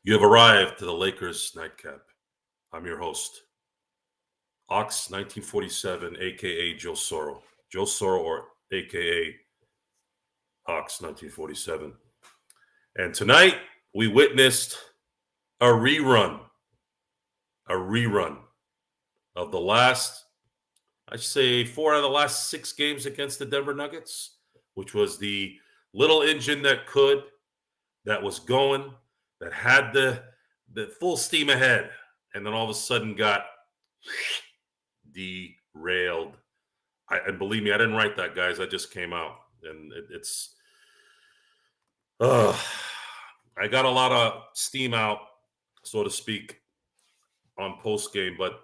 You have arrived to the Lakers Nightcap. I'm your host, Ox 1947, aka Joe Soro. Joe Soro, or aka Ox 1947. And tonight we witnessed a rerun of the last, I'd say 4 out of the last 6 games against the Denver Nuggets, which was the little engine that was going, that had the full steam ahead, and then all of a sudden got derailed. And believe me, I didn't write that, guys. I just came out, and it's I got a lot of steam out, so to speak, on Postgame, but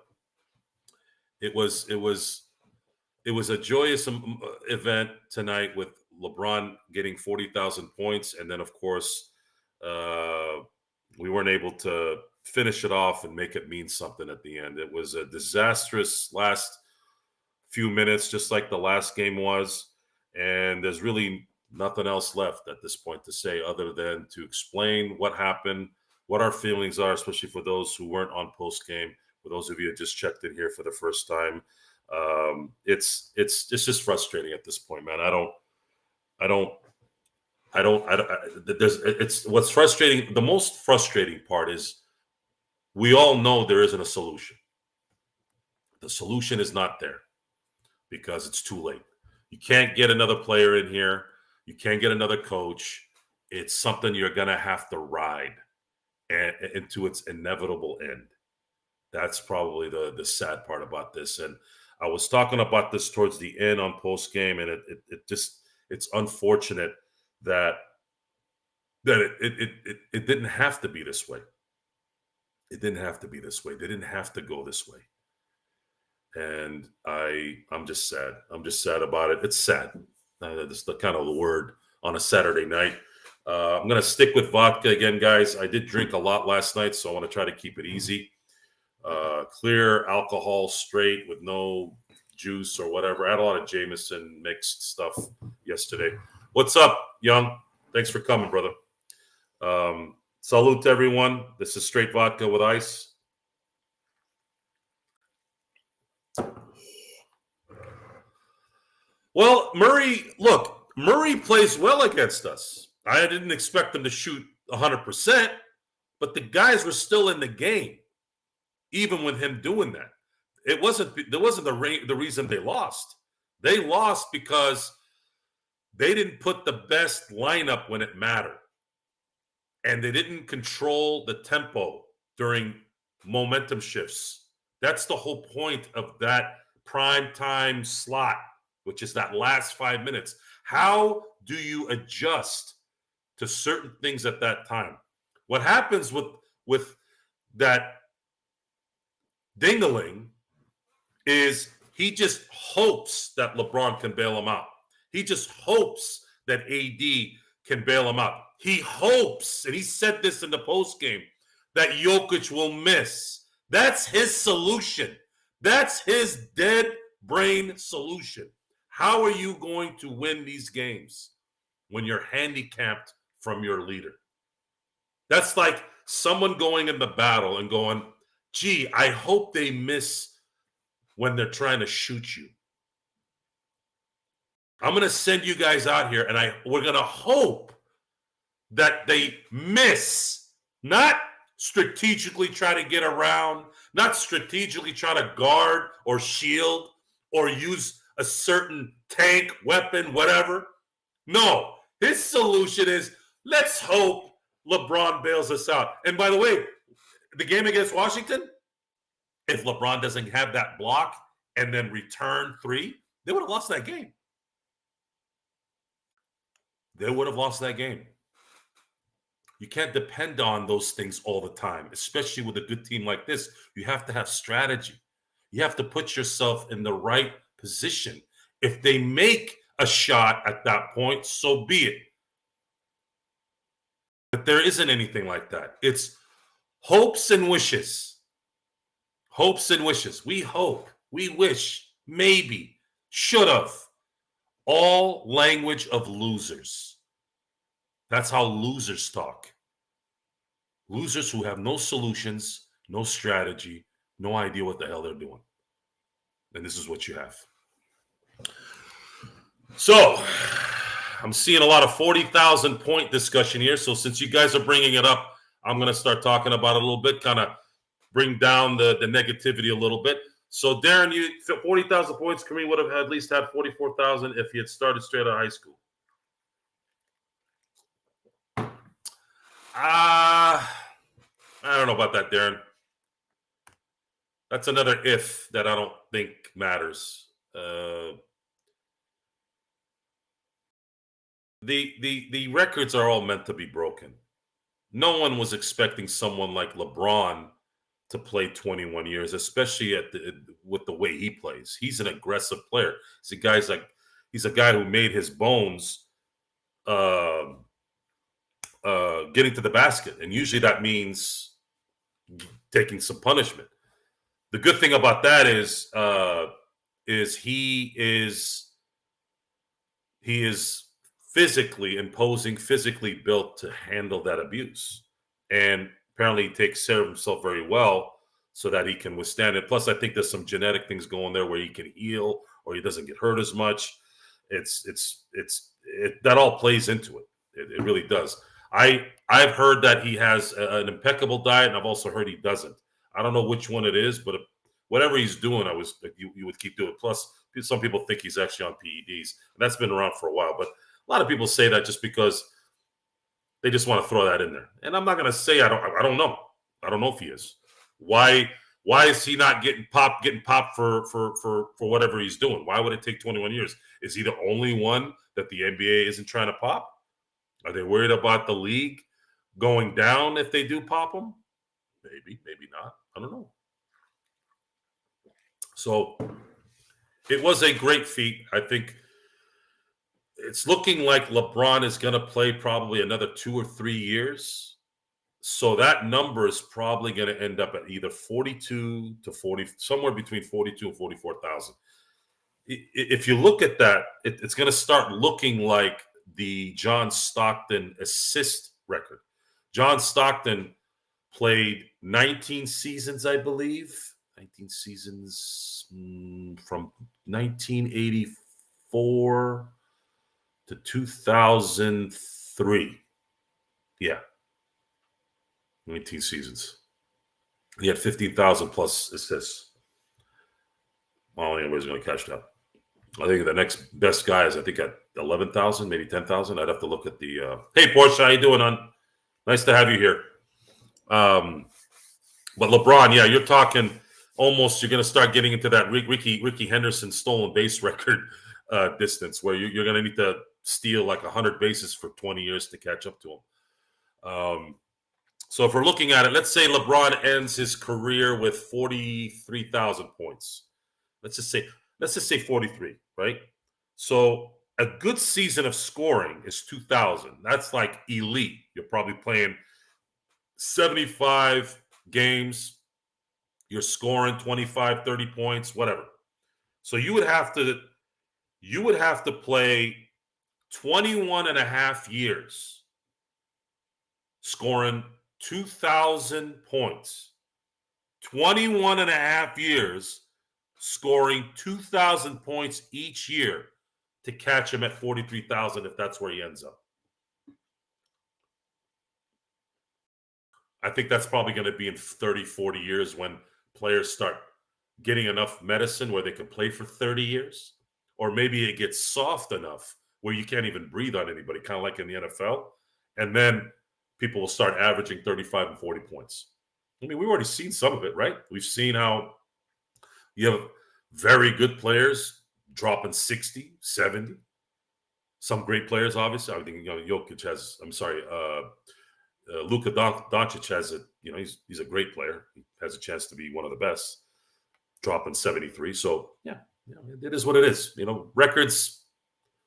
it was a joyous event tonight with LeBron getting 40,000 points, and then of course we weren't able to finish it off and make it mean something at the end. It was a disastrous last few minutes, just like the last game was, and there's really nothing else left at this point to say other than to explain what happened, what our feelings are, especially for those who weren't on post game. For those of you who just checked in here for the first time, it's just frustrating at this point, man. It's what's frustrating. The most frustrating part is we all know there isn't a solution. The solution is not there because it's too late. You can't get another player in here. You can't get another coach. It's something you're going to have to ride into its inevitable end. That's probably the sad part about this. And I was talking about this towards the end on post game, and it's unfortunate that it didn't have to be this way. It didn't have to be this way. They didn't have to go this way. And I'm just sad. I'm just sad about it. It's sad. That's the kind of the word on a Saturday night. I'm going to stick with vodka again, guys. I did drink a lot last night, so I want to try to keep it easy. Clear alcohol, straight, with no juice or whatever. I had a lot of Jameson mixed stuff yesterday. What's up, Young? Thanks for coming, brother. Salute to everyone. This is straight vodka with ice. Well, Murray plays well against us. I didn't expect him to shoot 100%, but the guys were still in the game, even with him doing that. There wasn't the reason they lost. They lost because they didn't put the best lineup when it mattered, and they didn't control the tempo during momentum shifts. That's the whole point of that prime time slot, which is that last 5 minutes. How do you adjust to certain things at that time? What happens with that Dingaling is he just hopes that LeBron can bail him out. He just hopes that AD can bail him out. He hopes, and he said this in the postgame, that Jokic will miss. That's his solution. That's his dead brain solution. How are you going to win these games when you're handicapped from your leader? That's like someone going in the battle and going, gee, I hope they miss when they're trying to shoot you. I'm going to send you guys out here, and we're going to hope that they miss, not strategically try to get around, not strategically try to guard or shield or use a certain tank, weapon, whatever. No, his solution is let's hope LeBron bails us out. And by the way, the game against Washington, if LeBron doesn't have that block and then return 3, they would have lost that game. They would have lost that game. You can't depend on those things all the time, especially with a good team like this. You have to have strategy. You have to put yourself in the right position. If they make a shot at that point, so be it. But there isn't anything like that. It's hopes and wishes. Hopes and wishes. We hope, we wish, maybe, should have. All language of losers. That's how losers talk. Losers who have no solutions, no strategy, no idea what the hell they're doing. And this is what you have. So, I'm seeing a lot of 40,000 point discussion here. So since you guys are bringing it up, I'm going to start talking about it a little bit, kind of bring down the negativity a little bit. So Darren, you 40,000 points. Kareem would have at least had 44,000 if he had started straight out of high school. I don't know about that, Darren. That's another if that I don't think matters. The records are all meant to be broken. No one was expecting someone like LeBron to play 21 years, especially with the way he plays. He's an aggressive player. He's a guy who made his bones getting to the basket, and usually that means taking some punishment. The good thing about that is he is physically imposing, physically built to handle that abuse, and apparently he takes care of himself very well so that he can withstand it. Plus, I think there's some genetic things going there where he can heal or he doesn't get hurt as much. That all plays into it. It really does. I've heard that he has an impeccable diet, and I've also heard he doesn't. I don't know which one it is, but whatever he's doing, you would keep doing it. Plus, some people think he's actually on PEDs, and that's been around for a while. But a lot of people say that just because they just want to throw that in there. And I'm not going to say I don't know. I don't know if he is. Why is he not getting popped for whatever he's doing? Why would it take 21 years? Is he the only one that the NBA isn't trying to pop? Are they worried about the league going down if they do pop him? Maybe not. I don't know. So it was a great feat. I think it's looking like LeBron is going to play probably another 2 or 3 years. So that number is probably going to end up at either 42 to 40, somewhere between 42 and 44,000. If you look at that, it's going to start looking like the John Stockton assist record. John Stockton played 19 seasons, I believe. 19 seasons from 1984 to 2003. Yeah. 19 seasons. He had 15,000 plus assists. I don't think anybody's going to catch that. I think the next best guy is, I think, at 11,000, maybe 10,000. I'd have to look at the hey, Porsche, how you doing, hon? Nice to have you here. But LeBron, yeah, you're talking almost, you're going to start getting into that Ricky Henderson stolen base record distance where you're going to need to steal like 100 bases for 20 years to catch up to him. So if we're looking at it, let's say LeBron ends his career with 43,000 points. Let's just say 43, right? So a good season of scoring is 2,000. That's like elite. You're probably playing 75 games. You're scoring 25, 30 points, whatever. So you would have to play 21 and a half years scoring 2,000 points. 21 and a half years scoring 2,000 points each year to catch him at 43,000 if that's where he ends up. I think that's probably going to be in 30, 40 years when players start getting enough medicine where they can play for 30 years. Or maybe it gets soft enough where you can't even breathe on anybody, kind of like in the NFL. And then people will start averaging 35 and 40 points. I mean, we've already seen some of it, right? We've seen how you have very good players dropping 60, 70. Some great players, obviously. I think Jokic has, Luka Doncic has he's a great player. He has a chance to be one of the best, dropping 73. So, yeah, it is what it is. Records,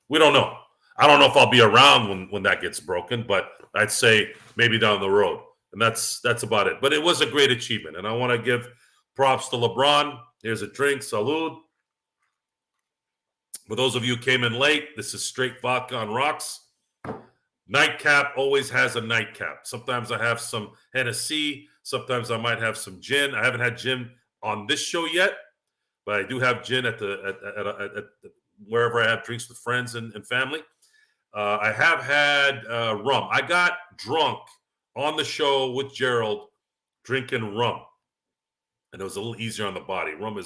we don't know. I don't know if I'll be around when that gets broken, but I'd say maybe down the road. And that's about it. But it was a great achievement. And I want to give props to LeBron. Here's a drink. Salud. For those of you who came in late, this is straight vodka on rocks. Nightcap always has a nightcap. Sometimes I have some Hennessy. Sometimes I might have some gin. I haven't had gin on this show yet, but I do have gin at wherever I have drinks with friends and family. I have had rum. I got drunk on the show with Gerald drinking rum, and it was a little easier on the body. Rum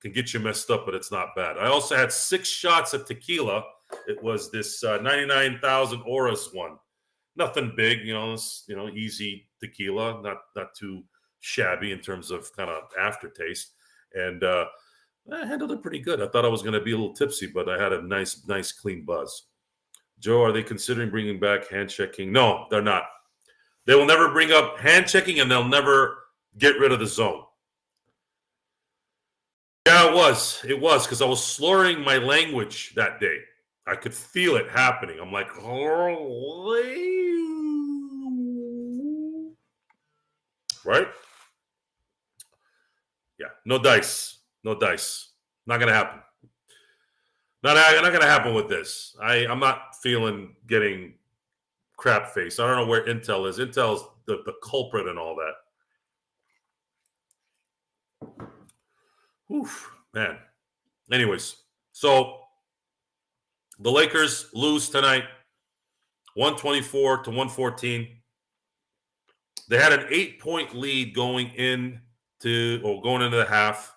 can get you messed up, but it's not bad. I also had 6 shots of tequila. It was this 99,000 Auras one. Nothing big, easy tequila, not too shabby in terms of kind of aftertaste. And I handled it pretty good. I thought I was going to be a little tipsy, but I had a nice clean buzz. Joe, are they considering bringing back hand checking? No, they're not. They will never bring up hand checking, and they'll never get rid of the zone. Yeah, it was because I was slurring my language that day. I could feel it happening. I'm like, right? Yeah, no dice. Not going to happen. Not going to happen with this. I'm not feeling getting crap face. I don't know where Intel is. Intel's the culprit and all that. Oof, man. Anyways, so the Lakers lose tonight, 124 to 114. They had an 8-point lead going into the half.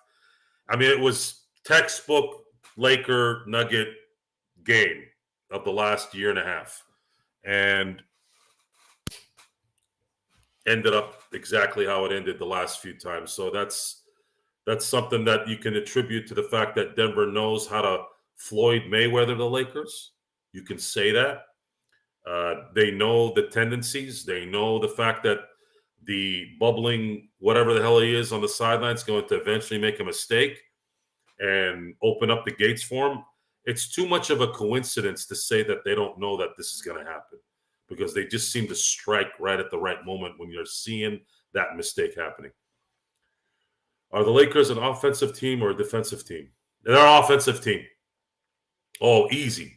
I mean, it was textbook Laker Nugget game of the last year and a half, and ended up exactly how it ended the last few times. So that's something that you can attribute to the fact that Denver knows how to Floyd Mayweather the Lakers. You can say that. They know the tendencies. They know the fact that the bubbling, whatever the hell he is on the sidelines, going to eventually make a mistake and open up the gates for him. It's too much of a coincidence to say that they don't know that this is going to happen, because they just seem to strike right at the right moment when you're seeing that mistake happening. Are the Lakers an offensive team or a defensive team? They're an offensive team. Oh, easy.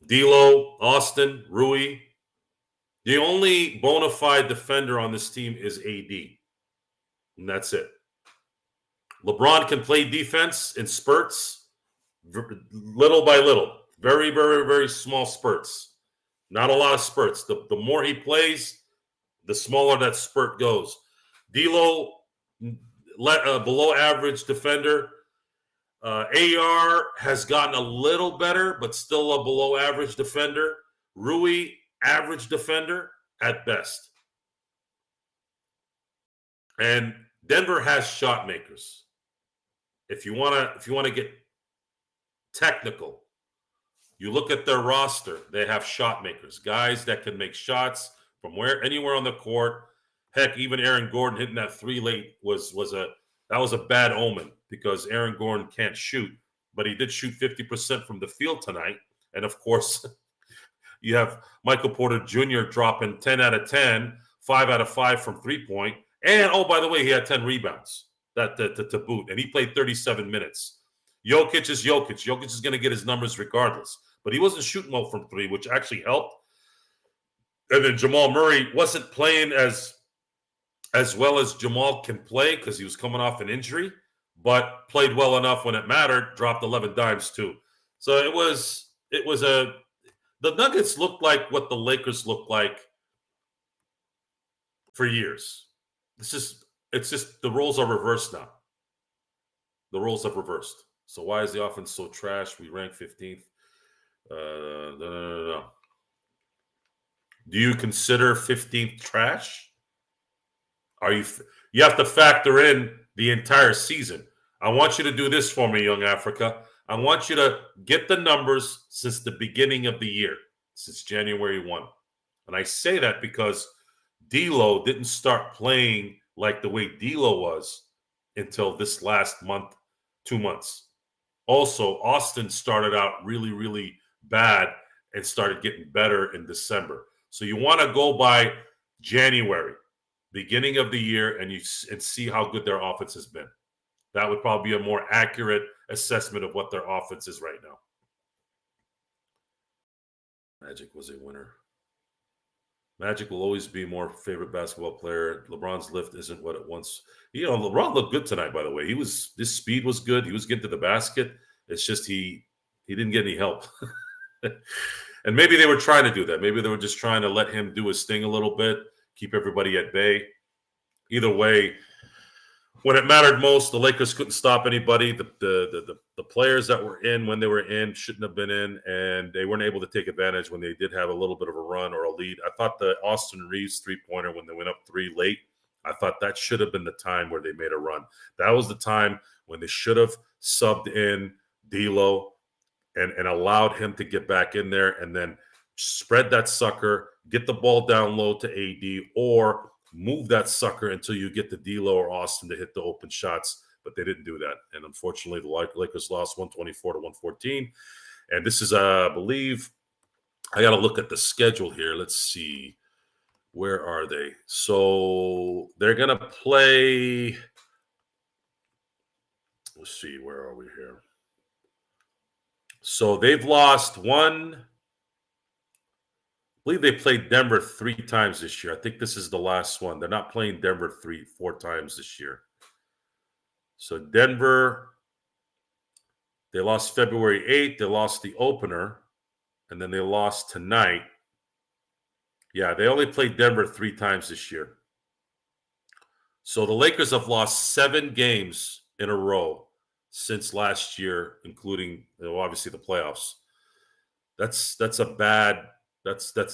D'Lo, Austin, Rui. The only bona fide defender on this team is AD. And that's it. LeBron can play defense in spurts, little by little. Very, very, very small spurts. Not a lot of spurts. The more he plays, the smaller that spurt goes. D'Lo, below average defender. AR has gotten a little better, but still a below average defender. Rui, average defender at best. And Denver has shot makers. If you want to get technical, you look at their roster. They have shot makers, guys that can make shots from anywhere on the court. Heck, even Aaron Gordon hitting that 3 late was a bad omen, because Aaron Gordon can't shoot, but he did shoot 50% from the field tonight. And of course, you have Michael Porter Jr. dropping 10 out of 10, 5 out of 5 from 3-point. And, oh, by the way, he had 10 rebounds to boot, and he played 37 minutes. Jokic is Jokic. Jokic is going to get his numbers regardless. But he wasn't shooting well from 3, which actually helped. And then Jamal Murray wasn't playing as well as Jamal can play, because he was coming off an injury, but played well enough when it mattered, dropped 11 dimes too. So the Nuggets looked like what the Lakers looked like for years. It's just the roles are reversed now. The roles have reversed. So why is the offense so trash? We rank 15th. No. Do you consider 15th trash? You have to factor in the entire season. I want you to do this for me, Young Africa. I want you to get the numbers since the beginning of the year, since January 1. And I say that because D'Lo didn't start playing like the way D'Lo was until this last month, 2 months. Also, Austin started out really, really bad and started getting better in December. So you want to go by January, beginning of the year, and see how good their offense has been. That would probably be a more accurate assessment of what their offense is right now. Magic was a winner. Magic will always be more favorite basketball player. LeBron's lift isn't what it once. LeBron looked good tonight, by the way. His speed was good. He was getting to the basket. It's just he didn't get any help. And maybe they were trying to do that. Maybe they were just trying to let him do his thing a little bit, keep everybody at bay. Either way, when it mattered most, the Lakers couldn't stop anybody. The players that were in when they were in shouldn't have been in, and they weren't able to take advantage when they did have a little bit of a run or a lead. I thought the Austin Reeves three-pointer when they went up 3 late, I thought that should have been the time where they made a run. That was the time when they should have subbed in D'Lo and allowed him to get back in there and then spread that sucker, get the ball down low to AD, or move that sucker until you get the D'Lo or Austin to hit the open shots. But they didn't do that. And unfortunately, the Lakers lost 124 to 114. And this is, I believe, I got to look at the schedule here. Let's see. Where are they? So they're going to play. Let's see. Where are we here? So they've lost one. I believe they played Denver 3 times this year. I think this is the last one. They're not playing Denver 4 times this year. So Denver, they lost February 8th. They lost the opener, and then they lost tonight. Yeah, they only played Denver 3 times this year. So the Lakers have lost 7 games in a row since last year, including obviously the playoffs. That's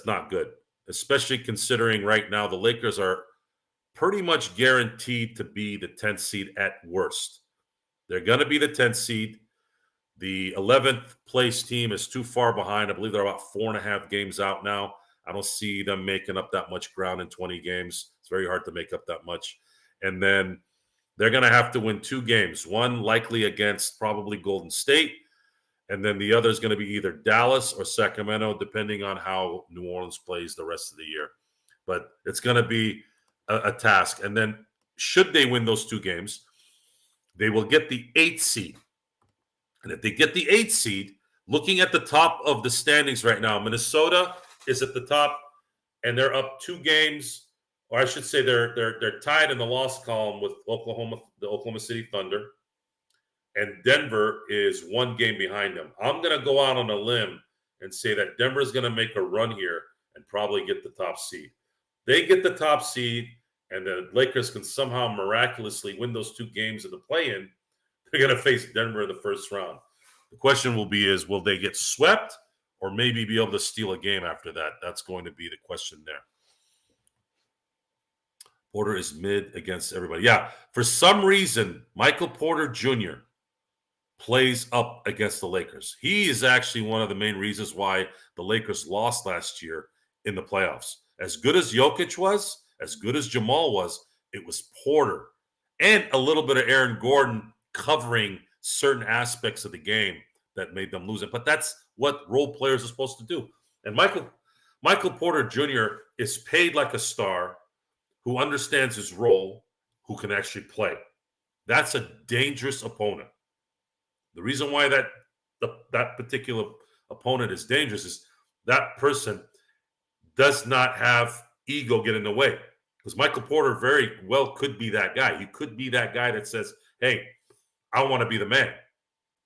not good, especially considering right now the Lakers are pretty much guaranteed to be the 10th seed at worst. They're going to be the 10th seed. The 11th place team is too far behind. I believe they're about 4.5 games out now. I don't see them making up that much ground in 20 games. It's very hard to make up that much. And then they're going to have to win 2 games, one likely against probably Golden State, and then the other is going to be either Dallas or Sacramento, depending on how New Orleans plays the rest of the year. But it's going to be a task. And then should they win those 2 games, they will get the 8th seed. And if they get the 8th seed, looking at the top of the standings right now, Minnesota is at the top, and they're up 2 games. Or I should say they're tied in the loss column with the Oklahoma City Thunder. And Denver is 1 game behind them. I'm going to go out on a limb and say that Denver is going to make a run here and probably get the top seed. They get the top seed, and the Lakers can somehow miraculously win those 2 games in the play-in. They're going to face Denver in the first round. The question will be will they get swept or maybe be able to steal a game after that? That's going to be the question there. Porter is mid against everybody. Yeah, for some reason, Michael Porter Jr. plays up against the Lakers. He is actually one of the main reasons why the Lakers lost last year in the playoffs. As good as Jokic was, as good as Jamal was, it was Porter and a little bit of Aaron Gordon covering certain aspects of the game that made them lose it. But that's what role players are supposed to do. And Michael Porter Jr. is paid like a star, who understands his role, who can actually play. That's a dangerous opponent. The reason why that particular opponent is dangerous is that person does not have ego get in the way. Because Michael Porter very well could be that guy. He could be that guy that says, hey, I want to be the man.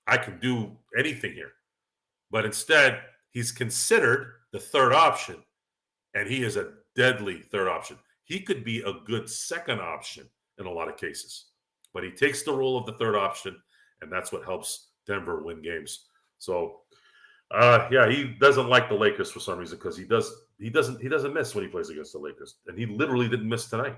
I can do anything here. But instead, he's considered the third option, and he is a deadly third option. He could be a good second option in a lot of cases. But he takes the role of the third option, and that's what helps Denver win games. So, he doesn't like the Lakers for some reason because he doesn't miss when he plays against the Lakers. And he literally didn't miss tonight.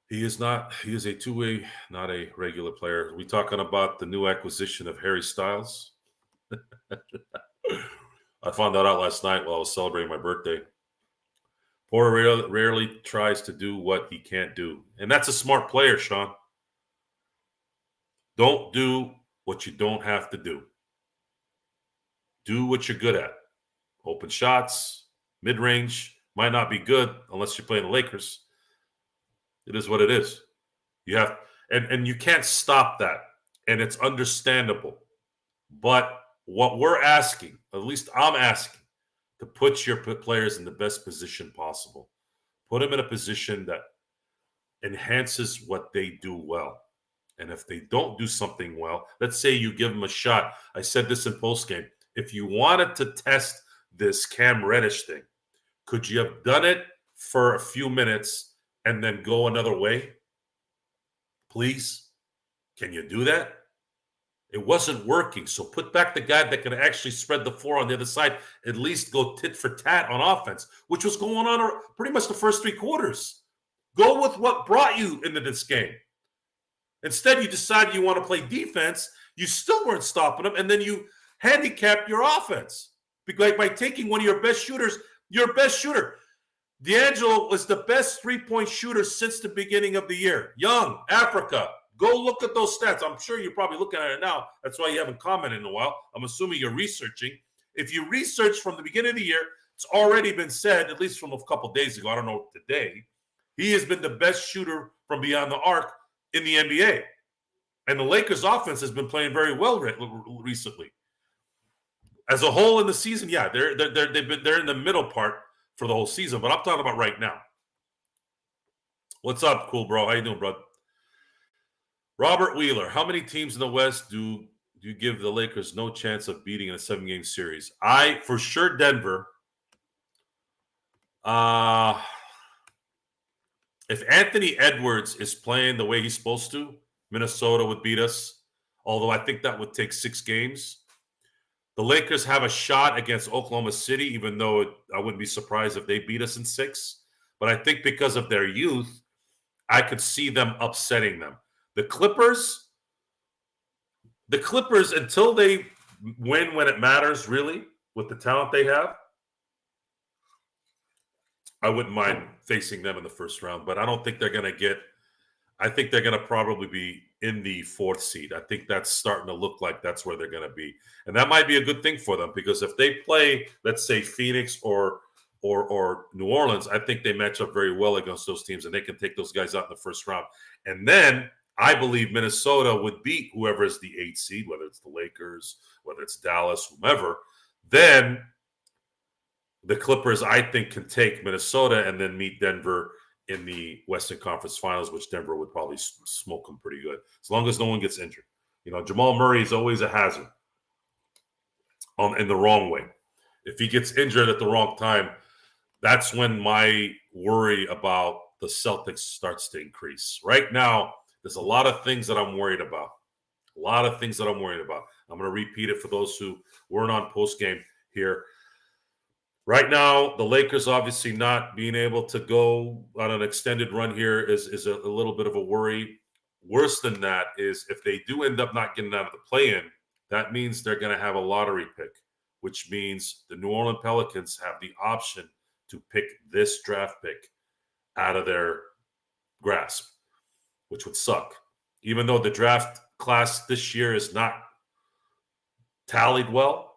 He is a two-way, not a regular player. We talking about the new acquisition of Harry Styles? I found that out last night while I was celebrating my birthday. Porter rarely tries to do what he can't do. And that's a smart player, Sean. Don't do what you don't have to do. Do what you're good at. Open shots, mid-range. Might not be good unless you're playing the Lakers. It is what it is. You have, and you can't stop that. And it's understandable. But What we're asking, at least I'm asking, to put your players in the best position possible. Put them in a position that enhances what they do well. And if they don't do something well, let's say you give them a shot. I said this in postgame. If you wanted to test this Cam Reddish thing, could you have done it for a few minutes and then go another way? Please? Can you do that? It wasn't working. So put back the guy that can actually spread the floor on the other side, at least go tit for tat on offense, which was going on pretty much the first 3 quarters. Go with what brought you into this game. Instead, you decided you want to play defense. You still weren't stopping them, and then you handicapped your offense by taking one of your best shooters, your best shooter. D'Angelo was the best three-point shooter since the beginning of the year. Young, Africa. Go look at those stats. I'm sure you're probably looking at it now. That's why you haven't commented in a while. I'm assuming you're researching. If you research from the beginning of the year, it's already been said, at least from a couple days ago, I don't know today, he has been the best shooter from beyond the arc in the NBA. And the Lakers offense has been playing very well recently. As a whole in the season, yeah, they're in the middle part for the whole season, but I'm talking about right now. What's up, cool bro? How you doing, bro? Robert Wheeler, how many teams in the West do you give the Lakers no chance of beating in a 7-game series? For sure, Denver. If Anthony Edwards is playing the way he's supposed to, Minnesota would beat us, although I think that would take 6 games. The Lakers have a shot against Oklahoma City, even though I wouldn't be surprised if they beat us in 6. But I think because of their youth, I could see them upsetting them. The Clippers, until they win when it matters, really, with the talent they have, I wouldn't mind facing them in the first round. But I don't think they're going to I think they're going to probably be in the 4th seed. I think that's starting to look like that's where they're going to be. And that might be a good thing for them because if they play, let's say, Phoenix or New Orleans, I think they match up very well against those teams and they can take those guys out in the first round. And then I believe Minnesota would beat whoever is the 8th seed, whether it's the Lakers, whether it's Dallas, whomever. Then the Clippers, I think, can take Minnesota and then meet Denver in the Western Conference Finals, which Denver would probably smoke them pretty good, as long as no one gets injured. You know, Jamal Murray is always a hazard in the wrong way. If he gets injured at the wrong time, that's when my worry about the Celtics starts to increase. Right now, there's a lot of things that I'm worried about. I'm going to repeat it for those who weren't on postgame here. Right now, the Lakers obviously not being able to go on an extended run here is a little bit of a worry. Worse than that is if they do end up not getting out of the play-in, that means they're going to have a lottery pick, which means the New Orleans Pelicans have the option to pick this draft pick out of their grasp, which would suck. Even though the draft class this year is not tallied well,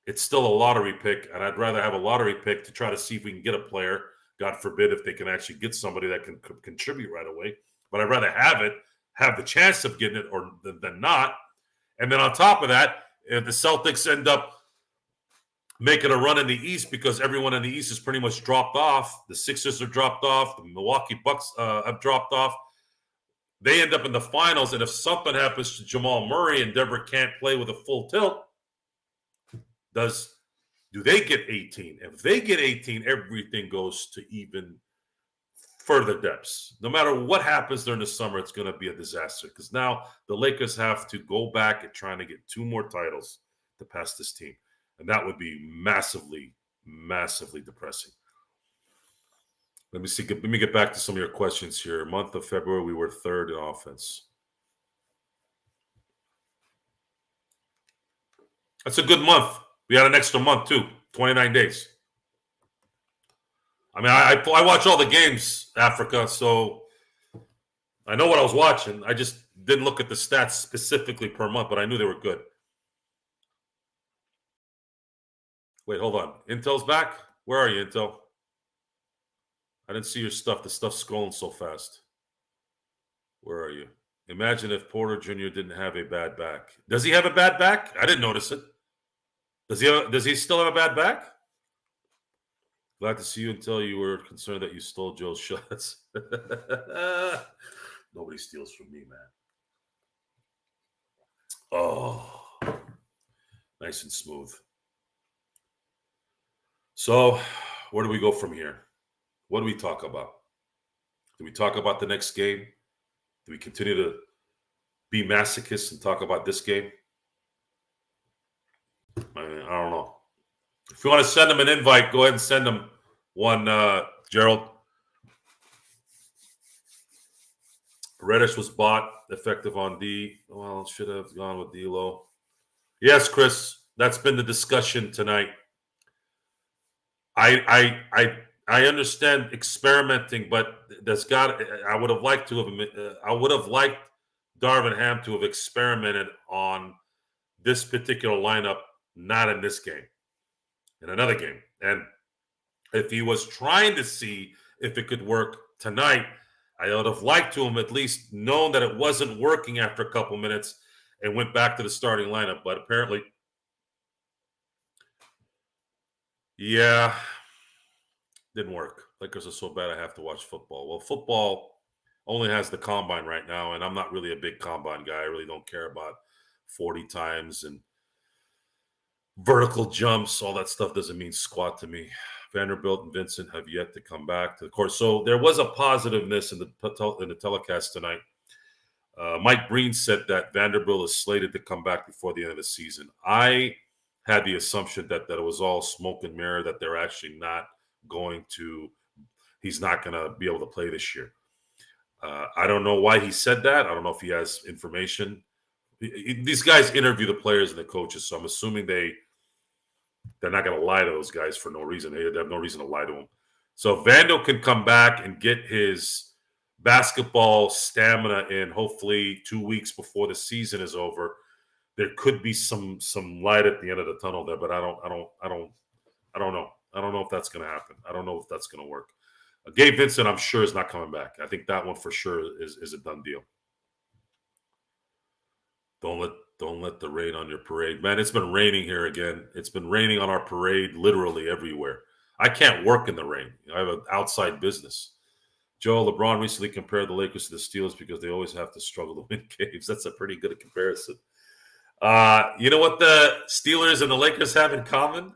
it's still a lottery pick, and I'd rather have a lottery pick to try to see if we can get a player, God forbid, if they can actually get somebody that can contribute right away. But I'd rather have the chance of getting it than not. And then on top of that, if the Celtics end up making a run in the East because everyone in the East is pretty much dropped off, the Sixers are dropped off, the Milwaukee Bucks have dropped off, they end up in the finals, and if something happens to Jamal Murray and Denver can't play with a full tilt, do they get 18? If they get 18, everything goes to even further depths. No matter what happens during the summer, it's going to be a disaster because now the Lakers have to go back and trying to get 2 more titles to pass this team. And that would be massively, massively depressing. Let me see. Let me get back to some of your questions here. Month of February, we were 3rd in offense. That's a good month. We had an extra month, too, 29 days. I mean, I watch all the games, Africa, so I know what I was watching. I just didn't look at the stats specifically per month, but I knew they were good. Wait, hold on. Intel's back? Where are you, Intel? I didn't see your stuff. The stuff's scrolling so fast. Where are you? Imagine if Porter Jr. didn't have a bad back. Does he have a bad back? I didn't notice it. Does he still have a bad back? Glad to see you until you were concerned that you stole Joe's shots. Nobody steals from me, man. Oh, nice and smooth. So, where do we go from here? What do we talk about? Do we talk about the next game? Do we continue to be masochists and talk about this game? I don't know. If you want to send them an invite, go ahead and send them one, Gerald. Reddish was bought, effective on D. Well, should have gone with D'Lo. Yes, Chris, that's been the discussion tonight. I understand experimenting, but I would have liked Darvin Ham to have experimented on this particular lineup, not in this game, in another game. And if he was trying to see if it could work tonight, I would have liked to have at least known that it wasn't working after a couple minutes and went back to the starting lineup. But apparently, yeah, didn't work. Lakers are so bad I have to watch football. Well, football only has the combine right now, and I'm not really a big combine guy. I really don't care about 40 times and vertical jumps. All that stuff doesn't mean squat to me. Vanderbilt and Vincent have yet to come back to the court. So there was a positiveness in the telecast tonight. Mike Breen said that Vanderbilt is slated to come back before the end of the season. I had the assumption that it was all smoke and mirror, that they're actually not going to – he's not going to be able to play this year. I don't know why he said that. I don't know if he has information. These guys interview the players and the coaches, so I'm assuming they're not going to lie to those guys for no reason. They have no reason to lie to them. So if Vando can come back and get his basketball stamina in, hopefully 2 weeks before the season is over, there could be some light at the end of the tunnel there. But I don't know. I don't know if that's going to happen. I don't know if that's going to work. Gabe Vincent, I'm sure, is not coming back. I think that one for sure is a done deal. Don't let the rain on your parade. Man, it's been raining here again. It's been raining on our parade literally everywhere. I can't work in the rain. I have an outside business. Joe, LeBron recently compared the Lakers to the Steelers because they always have to struggle to win games. That's a pretty good comparison. You know what the Steelers and the Lakers have in common?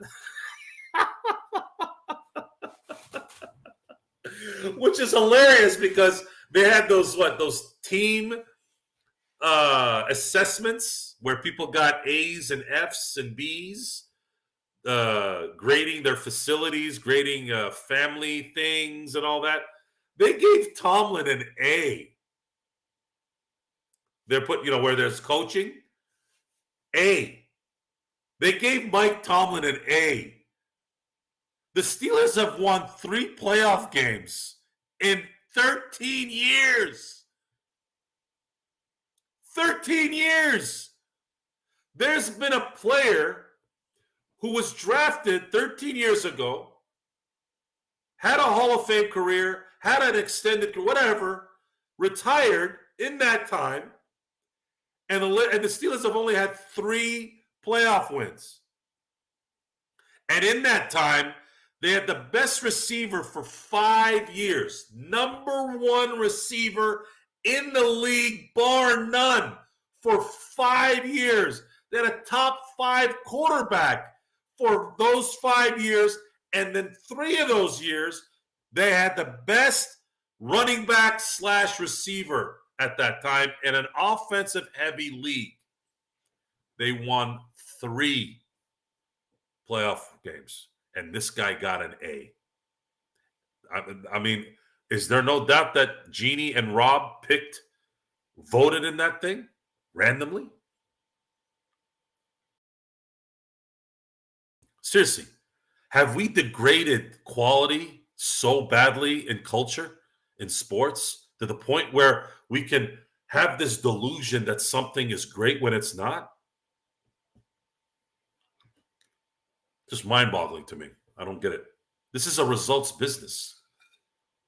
Which is hilarious because they had those team assessments where people got A's and F's and B's, grading their facilities, grading family things and all that. They gave Tomlin an A. They're put, where there's coaching, A. They gave Mike Tomlin an A. The Steelers have won 3 playoff games in 13 years. 13 years. There's been a player who was drafted 13 years ago, had a Hall of Fame career, had an extended career, whatever, retired in that time, and the Steelers have only had 3 playoff wins. And in that time, they had the best receiver for 5 years. Number 1 receiver in the league, bar none, for 5 years. They had a top 5 quarterback for those 5 years. And then 3 of those years, they had the best running back / receiver at that time in an offensive-heavy league. They won 3 playoff games. And this guy got an A. I mean, is there no doubt that Jeannie and Rob voted in that thing randomly? Seriously, have we degraded quality so badly in culture, in sports, to the point where we can have this delusion that something is great when it's not? Just mind-boggling to me. I don't get it. This is a results business.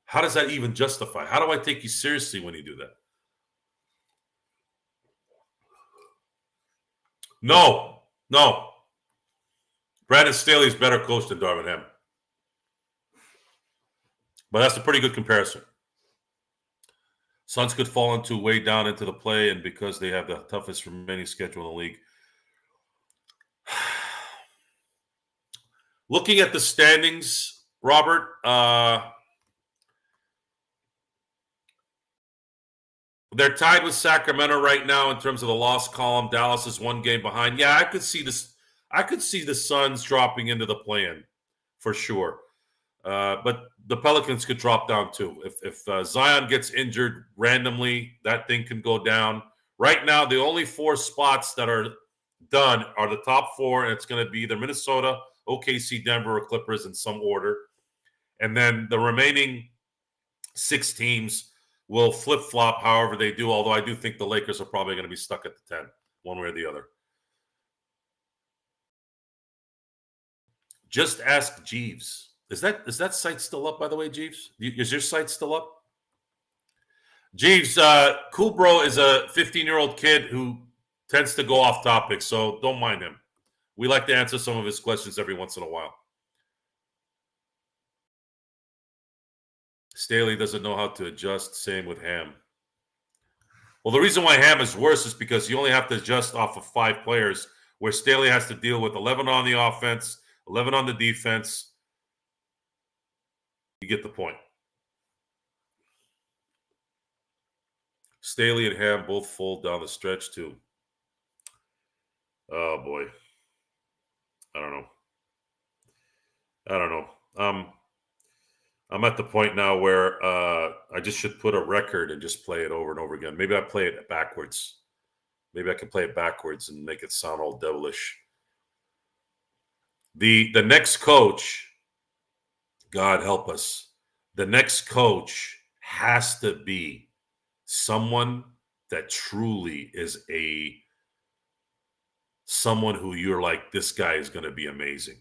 How does that even justify? How do I take you seriously when you do that? No. Brandon Staley is better coach than Darvin Ham. But that's a pretty good comparison. Suns could fall into way down into the play, and because they have the toughest remaining schedule in the league. Looking at the standings, Robert, they're tied with Sacramento right now in terms of the loss column. Dallas is one game behind. Yeah, I could see this. I could see the Suns dropping into the play-in for sure. But the Pelicans could drop down too. If Zion gets injured randomly, that thing can go down. Right now, the only 4 spots that are done are the top 4, and it's going to be either Minnesota, OKC, Denver, or Clippers in some order. And then the remaining 6 teams will flip-flop however they do, although I do think the Lakers are probably going to be stuck at the 10, one way or the other. Just ask Jeeves. Is that site still up, by the way, Jeeves? Is your site still up? Jeeves, Cool Bro is a 15-year-old kid who tends to go off topic, so don't mind him. We like to answer some of his questions every once in a while. Staley doesn't know how to adjust. Same with Ham. Well, the reason why Ham is worse is because you only have to adjust off of 5 players, where Staley has to deal with 11 on the offense, 11 on the defense. You get the point. Staley and Ham both fold down the stretch, too. Oh, boy. I don't know. I'm at the point now where I just should put a record and just play it over and over again. Maybe I play it backwards. Maybe I can play it backwards and make it sound all devilish. The next coach, God help us, the next coach has to be someone that truly is someone who you're like, this guy is going to be amazing.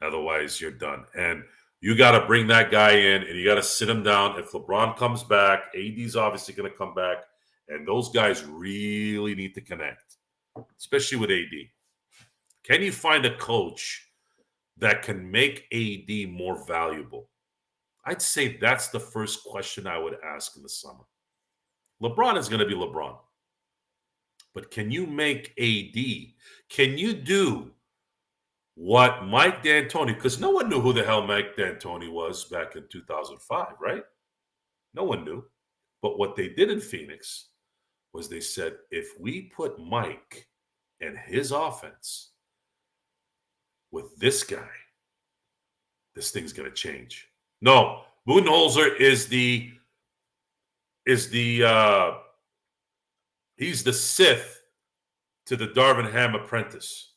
Otherwise, you're done. And you got to bring that guy in, and you got to sit him down. If LeBron comes back, AD's obviously going to come back, and those guys really need to connect, especially with AD. Can you find a coach that can make AD more valuable? I'd say that's the first question I would ask in the summer. LeBron is going to be LeBron. But can you make AD? Can you do what Mike D'Antoni, because no one knew who the hell Mike D'Antoni was back in 2005, right? No one knew. But what they did in Phoenix was they said, if we put Mike and his offense with this guy, this thing's going to change. No, Budenholzer he's the Sith to the Darvin Ham apprentice.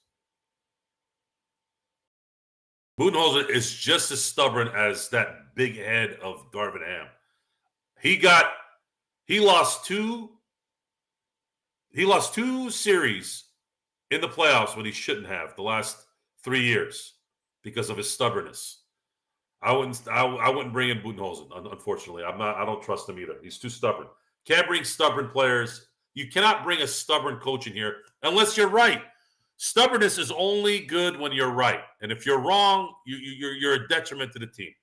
Budenholzer is just as stubborn as that big head of Darvin Ham. He lost two series in the playoffs when he shouldn't have the last 3 years because of his stubbornness. I wouldn't bring in Budenholzer, unfortunately. I don't trust him either. He's too stubborn. Can't bring stubborn players. You cannot bring a stubborn coach in here unless you're right. Stubbornness is only good when you're right. And if you're wrong, you're a detriment to the team.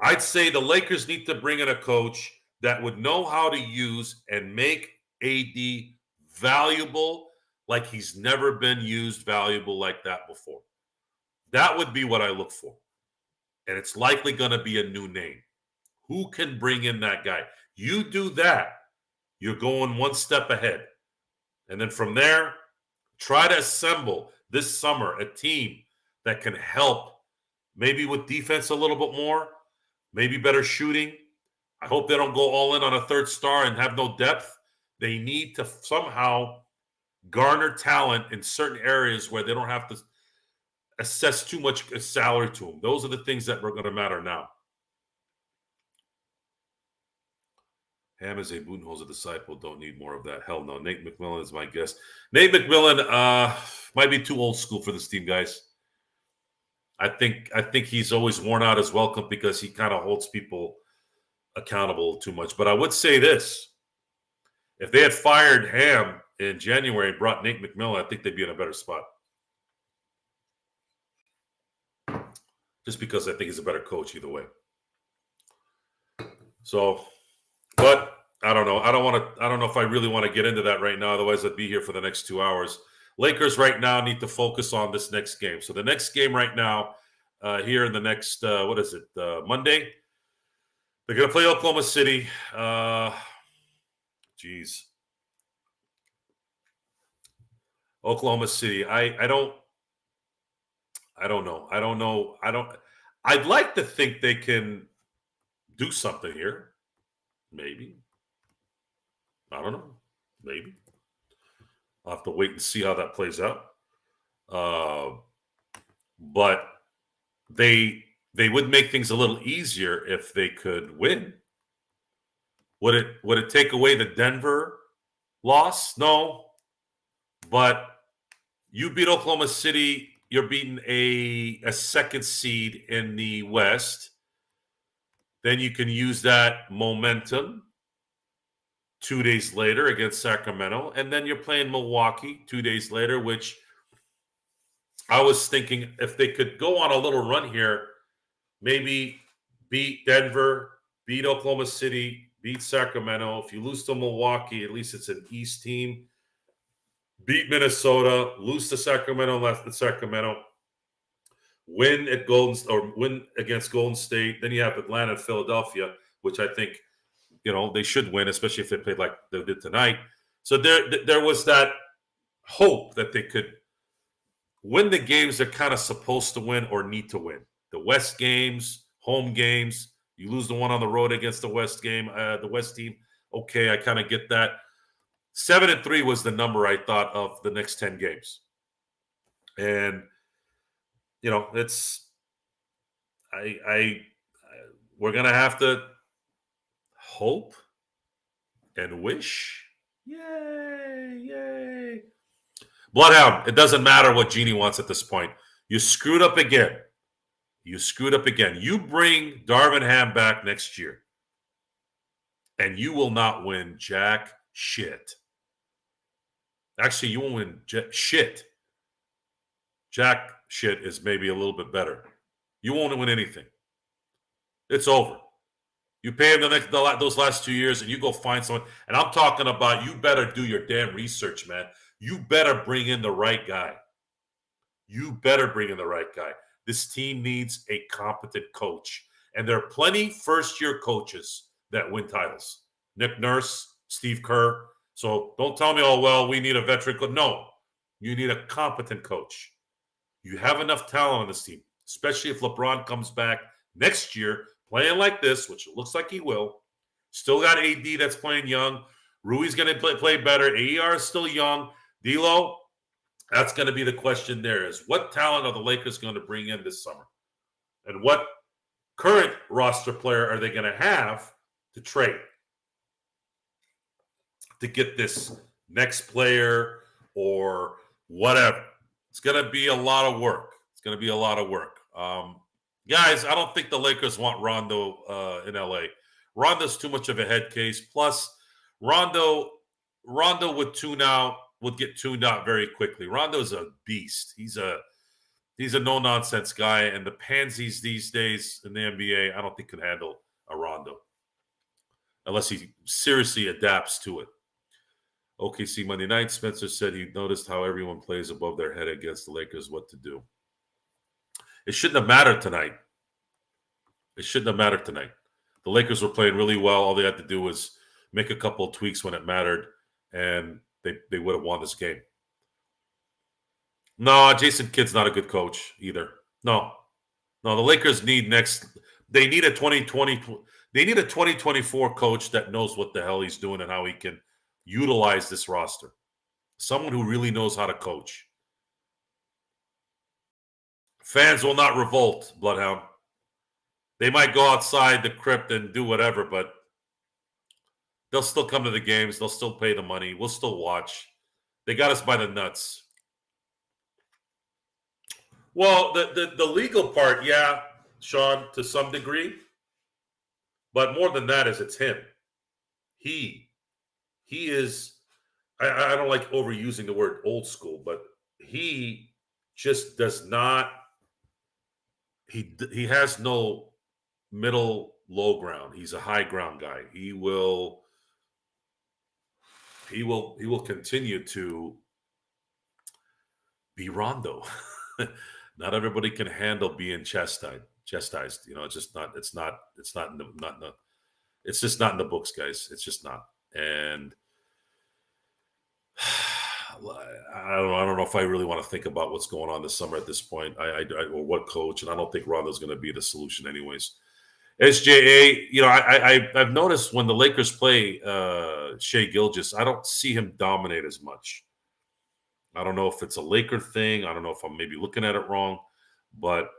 I'd say the Lakers need to bring in a coach that would know how to use and make AD valuable like he's never been used valuable like that before. That would be what I look for. And it's likely going to be a new name. Who can bring in that guy? You do that, you're going one step ahead. And then from there, try to assemble this summer a team that can help, maybe with defense a little bit more, maybe better shooting. I hope they don't go all in on a third star and have no depth. They need to somehow garner talent in certain areas where they don't have to assess too much salary to them. Those are the things that are going to matter now. Ham is a Budenholzer disciple. Don't need more of that. Hell no. Nate McMillan is my guest. Nate McMillan might be too old school for this team, guys. I think he's always worn out his welcome because he kind of holds people accountable too much. But I would say this. If they had fired Ham in January and brought Nate McMillan, I think they'd be in a better spot. just because I think he's a better coach either way. So, but I don't know. I don't know if I really want to get into that right now. Otherwise, I'd be here for the next 2 hours. Lakers right now need to focus on this next game. So the next game right now, here in the next, Monday, they're going to play Oklahoma City. Oklahoma City. I don't know. I'd like to think they can do something here. Maybe. I don't know. Maybe. I'll have to wait and see how that plays out. But they would make things a little easier if they could win. Would it take away the Denver loss? No. But you beat Oklahoma City, you're beating a second seed in the West. Then you can use that momentum 2 days later against Sacramento. And then you're playing Milwaukee 2 days later, which I was thinking if they could go on a little run here, maybe beat Denver, beat Oklahoma City, beat Sacramento. If you lose to Milwaukee, at least it's an East team. Beat Minnesota, lose to Sacramento, left at Sacramento. Win against Golden State. Then you have Atlanta and Philadelphia, which I think, they should win, especially if they played like they did tonight. So there was that hope that they could win the games they're kind of supposed to win or need to win. The West games, home games. You lose the one on the road against the West team. Okay, I kind of get that. 7-3 was the number I thought of the next 10 games. And, we're going to have to hope and wish. Yay. Bloodhound, it doesn't matter what Jeannie wants at this point. You screwed up again. You bring Darvin Ham back next year, and you will not win jack shit. Actually, you won't win shit. Jack shit is maybe a little bit better. You won't win anything. It's over. You pay him those last 2 years, and you go find someone. And I'm talking about you better do your damn research, man. You better bring in the right guy. This team needs a competent coach. And there are plenty first-year coaches that win titles. Nick Nurse, Steve Kerr. So don't tell me, we need a veteran coach. No, you need a competent coach. You have enough talent on this team, especially if LeBron comes back next year playing like this, which it looks like he will. Still got AD that's playing young. Rui's going to play better. AER is still young. D'Lo, that's going to be the question there is what talent are the Lakers going to bring in this summer? And what current roster player are they going to have to trade to get this next player or whatever? It's going to be a lot of work. Guys, I don't think the Lakers want Rondo in LA. Rondo's too much of a head case. Plus, Rondo would get tuned out very quickly. Rondo's a beast. He's a no-nonsense guy, and the pansies these days in the NBA, I don't think can handle a Rondo unless he seriously adapts to it. OKC Monday night, Spencer said he noticed how everyone plays above their head against the Lakers, what to do. It shouldn't have mattered tonight. The Lakers were playing really well. All they had to do was make a couple of tweaks when it mattered, and they would have won this game. No, Jason Kidd's not a good coach either. No, the Lakers need they need a 2024 coach that knows what the hell he's doing and how he can utilize this roster. Someone who really knows how to coach. Fans will not revolt, Bloodhound. They might go outside the crypt and do whatever, but they'll still come to the games. They'll still pay the money. We'll still watch. They got us by the nuts. Well, the legal part, yeah, Sean, to some degree. But more than that is it's him. He is, I don't like overusing the word old school, but he just does not he has no middle low ground. He's a high ground guy. He will continue to be Rondo. Not everybody can handle being chastised. You know, it's just not. It's not. It's not in the. Not in the. It's just not in the books, guys. It's just not. And I don't know if I really want to think about what's going on this summer at this point. Or what coach, and I don't think Rondo's going to be the solution, anyways. SJA, you know, I've noticed when the Lakers play Shai Gilgeous, I don't see him dominate as much. I don't know if it's a Laker thing. I don't know if I'm maybe looking at it wrong, but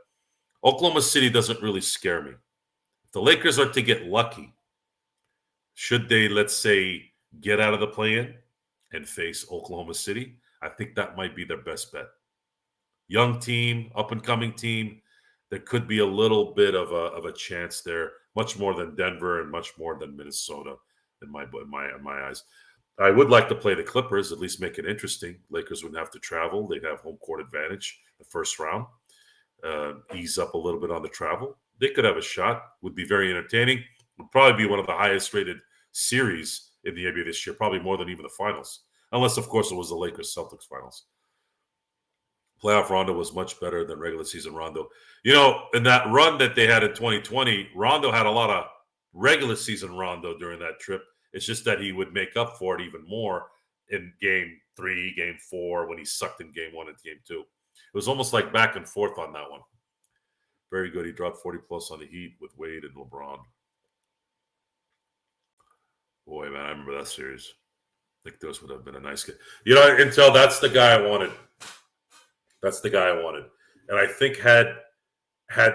Oklahoma City doesn't really scare me. If the Lakers are to get lucky, should they, let's say, get out of the play-in and face Oklahoma City, I think that might be their best bet. Young team, up-and-coming team. There could be a little bit of a chance there, much more than Denver and much more than Minnesota in my eyes. I would like to play the Clippers, at least make it interesting. Lakers wouldn't have to travel. They'd have home court advantage the first round. Ease up a little bit on the travel. They could have a shot. Would be very entertaining. Would probably be one of the highest rated series in the NBA this year, probably more than even the finals. Unless, of course, it was the Lakers-Celtics finals. Playoff Rondo was much better than regular season Rondo. You know, in that run that they had in 2020, Rondo had a lot of regular season Rondo during that trip. It's just that he would make up for it even more in game 3, game 4, when he sucked in game 1 and game 2. It was almost like back and forth on that one. Very good. He dropped 40-plus on the Heat with Wade and LeBron. Boy, man, I remember that series. I think those would have been a nice game. You know, Intel, that's the guy I wanted. That's the guy I wanted. And I think had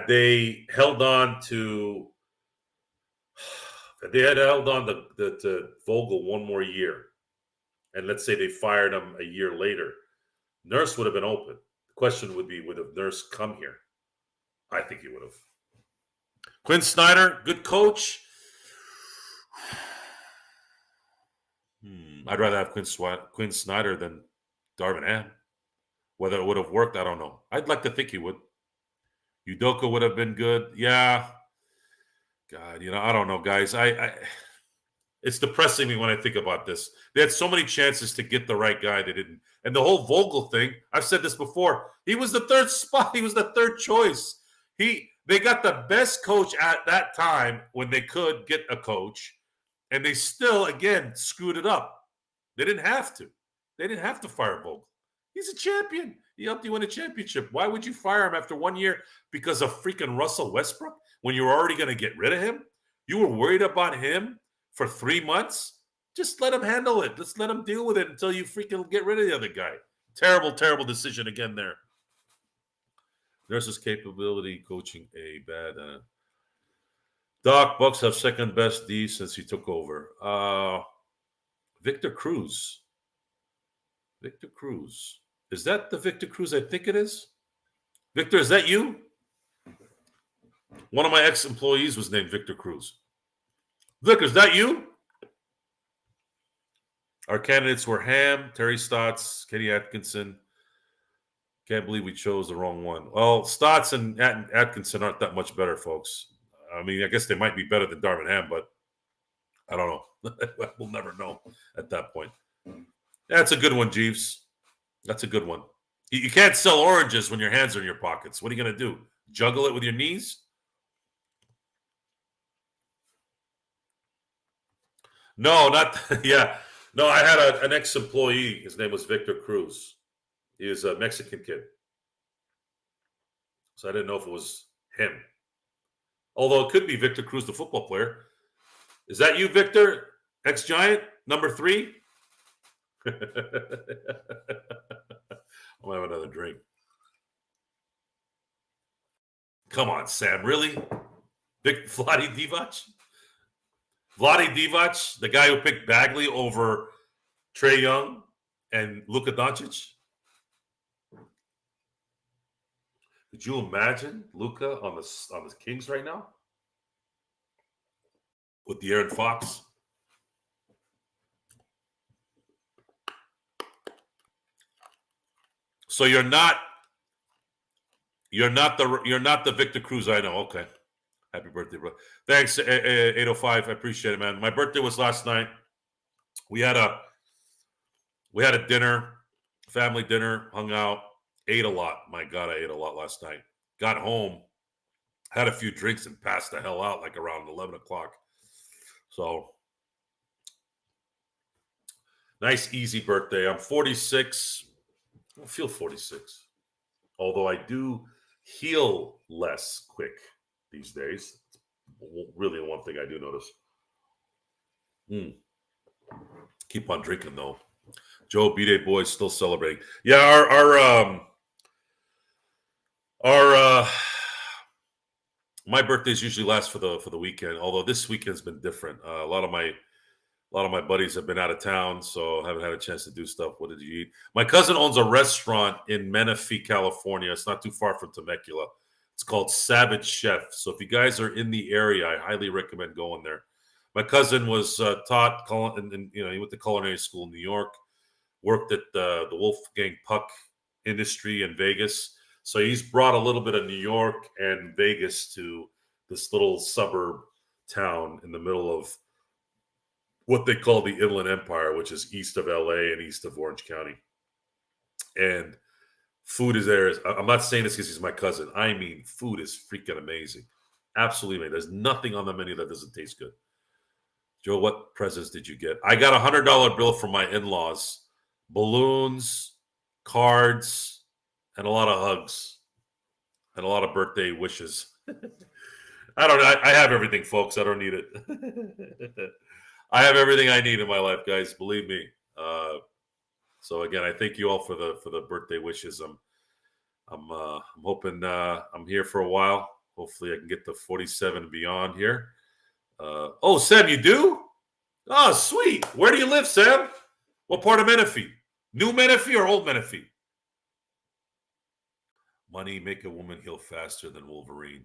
they held on to to Vogel one more year, and let's say they fired him a year later, Nurse would have been open. The question would be, would have Nurse come here? I think he would have. Quinn Snyder, good coach. I'd rather have Quinn Snyder than Darvin Ham. Whether it would have worked, I don't know. I'd like to think he would. Udoka would have been good. Yeah. God, you know, I don't know, guys. It's depressing me when I think about this. They had so many chances to get the right guy. They didn't. And the whole Vogel thing, I've said this before, he was the third spot. He was the third choice. They got the best coach at that time when they could get a coach, and they still, again, screwed it up. They didn't have to. They didn't have to fire Vogel. He's a champion. He helped you win a championship. Why would you fire him after 1 year because of freaking Russell Westbrook when you were already going to get rid of him? You were worried about him for 3 months? Just let him handle it. Just let him deal with it until you freaking get rid of the other guy. Terrible, terrible decision again there. Nurse's capability, coaching a bad. Doc, Bucks have second best D since he took over. Victor Cruz. Victor Cruz. Is that the Victor Cruz I think it is? Victor, is that you? One of my ex-employees was named Victor Cruz. Victor, is that you? Our candidates were Ham, Terry Stotts, Kenny Atkinson. Can't believe we chose the wrong one. Well, Stotts and Atkinson aren't that much better, folks. I mean, I guess they might be better than Darvin Ham, but I don't know. We'll never know at that point. That's a good one, Jeeves. That's a good one. You can't sell oranges when your hands are in your pockets. What are you going to do? Juggle it with your knees? No, not yeah. No, I had an ex-employee. His name was Victor Cruz. He was a Mexican kid. So I didn't know if it was him. Although it could be Victor Cruz, the football player. Is that you, Victor? Ex-Giant, number 3? I'm gonna have another drink. Come on, Sam. Really? Vlade Divac? Vlade Divac, the guy who picked Bagley over Trae Young and Luka Doncic? Could you imagine Luka on the Kings right now? With De'Aaron Fox? So you're not You're not the Victor Cruz I know. Okay. Happy birthday, bro. Thanks, 805. I appreciate it, man. My birthday was last night. We had a dinner, family dinner, hung out, ate a lot. My God, I ate a lot last night. Got home, had a few drinks, and passed the hell out like around 11 o'clock. So, nice, easy birthday. I'm 46. I don't feel 46. Although I do heal less quick these days. Really the one thing I do notice. Keep on drinking, though. Joe, B-Day boys still celebrating. Yeah, my birthdays usually last for the weekend. Although this weekend's been different. A lot of my buddies have been out of town, so I haven't had a chance to do stuff. What did you eat? My cousin owns a restaurant in Menifee, California. It's not too far from Temecula. It's called Savage Chef. So if you guys are in the area, I highly recommend going there. My cousin was taught, and he went to culinary school in New York. Worked at the Wolfgang Puck industry in Vegas. So he's brought a little bit of New York and Vegas to this little suburb town in the middle of what they call the Inland Empire, which is east of LA and east of Orange County. And food is there. I'm not saying this because he's my cousin. I mean, food is freaking amazing. Absolutely amazing. There's nothing on the menu that doesn't taste good. Joe, what presents did you get? I got a $100 bill from my in-laws. Balloons, cards, and a lot of hugs, and a lot of birthday wishes. I don't know. I have everything, folks. I don't need it. I have everything I need in my life, guys. Believe me. So again, I thank you all for the birthday wishes. I'm hoping I'm here for a while. Hopefully, I can get to 47 and beyond here. Oh, Sam, you do? Oh, sweet. Where do you live, Sam? What part of Menifee? New Menifee or old Menifee? Money make a woman heal faster than Wolverine.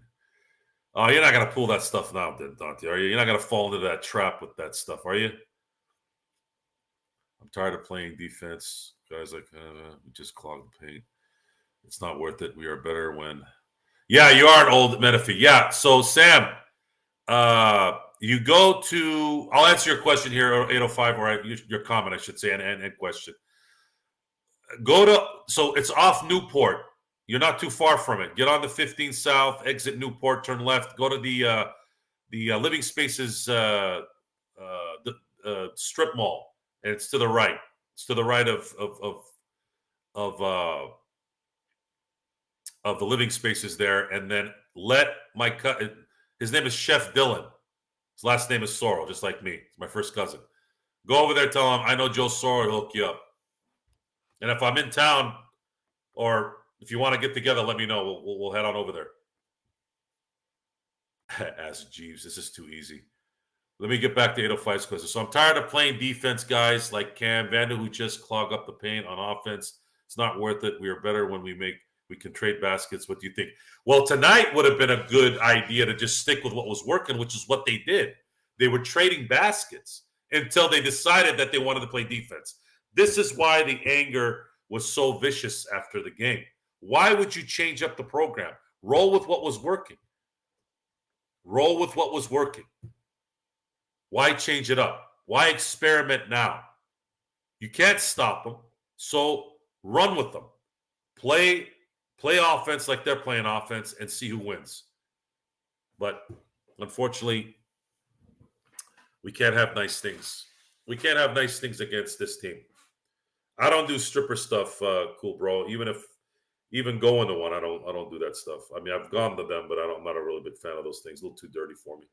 Oh, you're not going to pull that stuff now, then, Dante, are you? You're not going to fall into that trap with that stuff, are you? I'm tired of playing defense. Guys like, we just clog the paint. It's not worth it. We are better when... Yeah, you are an old Menifee. Yeah, so, Sam, you go to... I'll answer your question here, 805, or your comment, I should say, and question. Go to... So, it's off Newport. You're not too far from it. Get on the 15 South, exit Newport, turn left. Go to the Living Spaces strip mall, and it's to the right. It's to the right of the Living Spaces there, and then his name is Chef Dylan. His last name is Soro, just like me. It's my first cousin. Go over there, tell him I know Joe Soro. He'll hook you up. And if I'm in town, or if you want to get together, let me know. We'll head on over there. Ask Jeeves. This is too easy. Let me get back to 805's question. So I'm tired of playing defense, guys, like Cam Vander, who just clog up the paint on offense. It's not worth it. We are better when we can trade baskets. What do you think? Well, tonight would have been a good idea to just stick with what was working, which is what they did. They were trading baskets until they decided that they wanted to play defense. This is why the anger was so vicious after the game. Why would you change up the program? Roll with what was working. Roll with what was working. Why change it up? Why experiment now? You can't stop them, so run with them. Play offense like they're playing offense and see who wins. But unfortunately, we can't have nice things. We can't have nice things against this team. I don't do stripper stuff, cool bro. Even going to one, I don't do that stuff. I mean, I've gone to them, but I'm not a really big fan of those things. A little too dirty for me.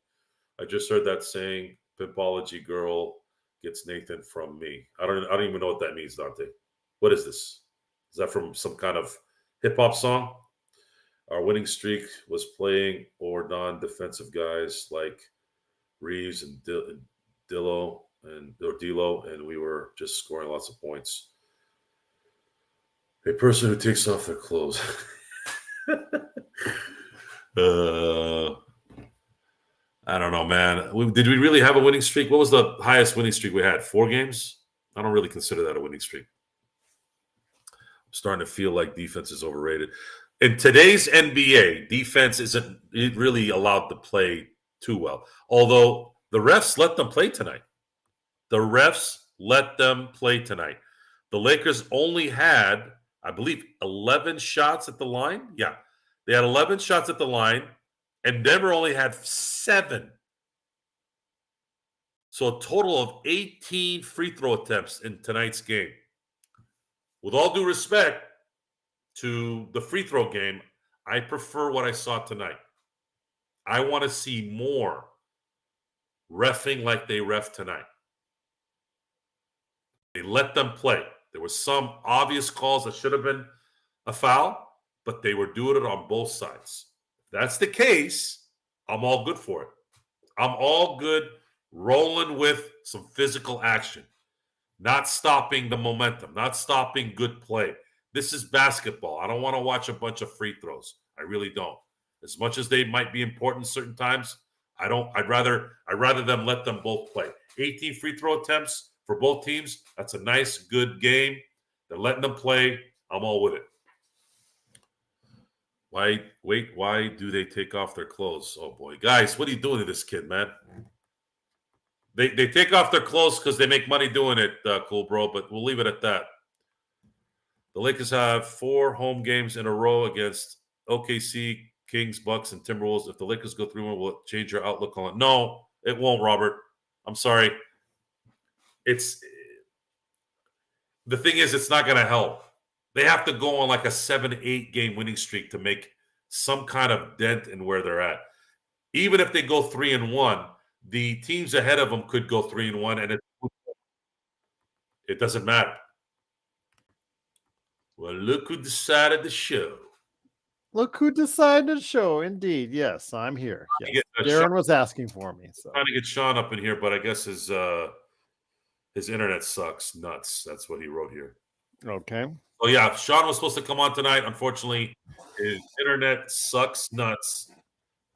I just heard that saying, "Pimpology girl gets Nathan from me." I don't even know what that means, Dante. What is this? Is that from some kind of hip hop song? Our winning streak was playing or non-defensive guys like Reeves and D'Lo, and we were just scoring lots of points. A person who takes off their clothes. I don't know, man. Did we really have a winning streak? What was the highest winning streak we had? 4 games? I don't really consider that a winning streak. I'm starting to feel like defense is overrated. In today's NBA, defense isn't really allowed to play too well. Although the refs let them play tonight. The refs let them play tonight. The Lakers only had, I believe, 11 shots at the line. Yeah, they had 11 shots at the line, and Denver only had 7. So a total of 18 free throw attempts in tonight's game. With all due respect to the free throw game, I prefer what I saw tonight. I want to see more reffing like they ref tonight. They let them play. There were some obvious calls that should have been a foul, but they were doing it on both sides. If that's the case, I'm all good for it. I'm all good rolling with some physical action, not stopping the momentum, not stopping good play. This is basketball. I don't want to watch a bunch of free throws. I really don't. As much as they might be important certain times, I don't. I'd rather them let them both play. 18 free throw attempts for both teams. That's a nice, good game. They're letting them play. I'm all with it. Why do they take off their clothes? Oh boy, guys, what are you doing to this kid, man? They take off their clothes because they make money doing it, cool bro. But we'll leave it at that. The Lakers have 4 home games in a row against OKC, Kings, Bucks, and Timberwolves. If the Lakers go 3-1, will it change your outlook on it? No, it won't, Robert. I'm sorry. The thing is, it's not going to help. They have to go on like a 7-8 game winning streak to make some kind of dent in where they're at. Even if they go 3-1, the teams ahead of them could go 3-1, and it doesn't matter. Well, look who decided the show. Look who decided to show. Indeed, yes, I'm here. Yes. Darren was asking for me. So. Trying to get Sean up in here, but I guess his internet sucks nuts. That's what he wrote here. Okay. Oh yeah, Sean was supposed to come on tonight. Unfortunately, his internet sucks nuts,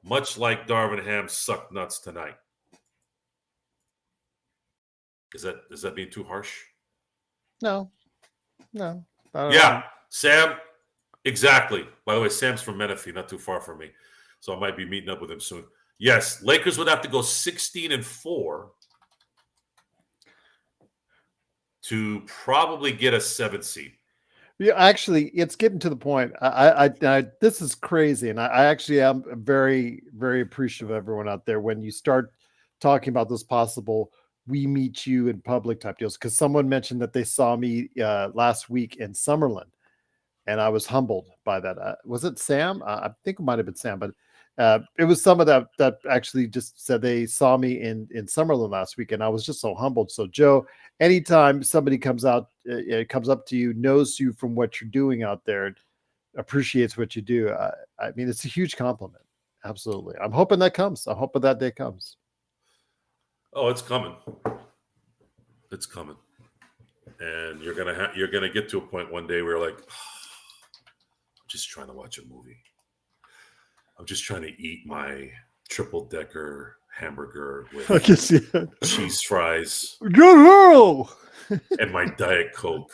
much like Darvin Ham sucked nuts tonight. Is that being too harsh? No. Yeah, Sam. Exactly. By the way, Sam's from Menifee, not too far from me, so I might be meeting up with him soon. Yes, Lakers would have to go 16-4 to probably get a 7th seed. Yeah, actually, it's getting to the point. I this is crazy, and I actually am very, very appreciative of everyone out there when you start talking about those possible "we meet you in public" type deals. Because someone mentioned that they saw me last week in Summerlin, and I was humbled by that. Was it Sam? I think it might have been Sam, but it was someone that actually just said they saw me in Summerlin last week, and I was just so humbled. So, Joe, anytime somebody comes up to you, knows you from what you're doing out there, appreciates what you do, I mean, it's a huge compliment. Absolutely. I'm hoping that comes. I'm hoping that day comes. Oh, it's coming. It's coming. And you're gonna get to a point one day where you're like, I'm just trying to watch a movie. I'm just trying to eat my triple-decker hamburger with cheese fries and my Diet Coke.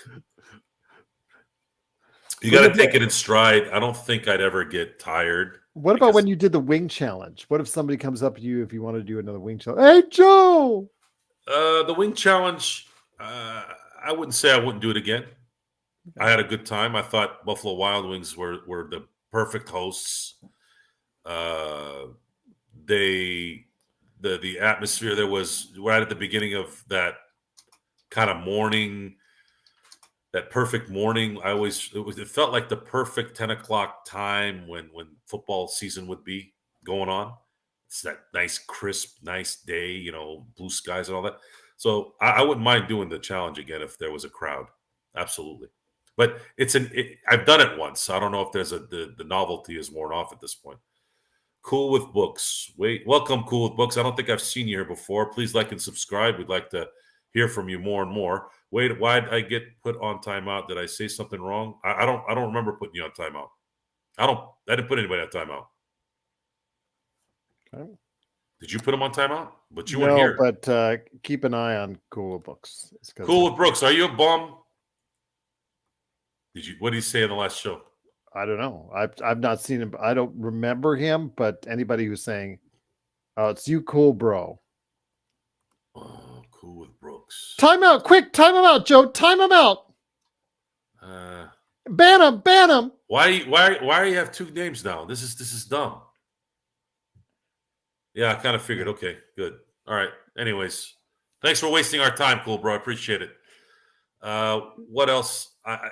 You got to take it in stride. I don't think I'd ever get tired. What about when you did the wing challenge? What if somebody comes up to you if you want to do another wing challenge? Hey, Joe! The wing challenge, I wouldn't say I wouldn't do it again. Okay. I had a good time. I thought Buffalo Wild Wings were the perfect hosts. The atmosphere there was right at the beginning of that kind of morning, that perfect morning. It felt like the perfect 10 o'clock time when football season would be going on. It's that nice, crisp, nice day, blue skies and all that. So I wouldn't mind doing the challenge again if there was a crowd. Absolutely. But I've done it once. So I don't know if there's the novelty is worn off at this point. Cool with Books. Welcome, Cool with Books. I don't think I've seen you here before. Please like and subscribe. We'd like to hear from you more and more. Wait, why did I get put on timeout? Did I say something wrong? I don't remember putting you on timeout. I didn't put anybody on timeout. Okay. Did you put him on timeout? But you weren't here. But keep an eye on Cool with Books. Cool with Brooks. Are you a bum? What did he say in the last show? I don't know. I've not seen him. I don't remember him, but anybody who's saying, "Oh, it's you, cool, bro." Oh, cool with Brooks. Time out, quick! Time him out, Joe. Time him out. Ban him! Ban him! Why you have two names now? This is dumb. Yeah, I kind of figured. Okay, good. All right. Anyways, thanks for wasting our time, cool bro. I appreciate it. What else? I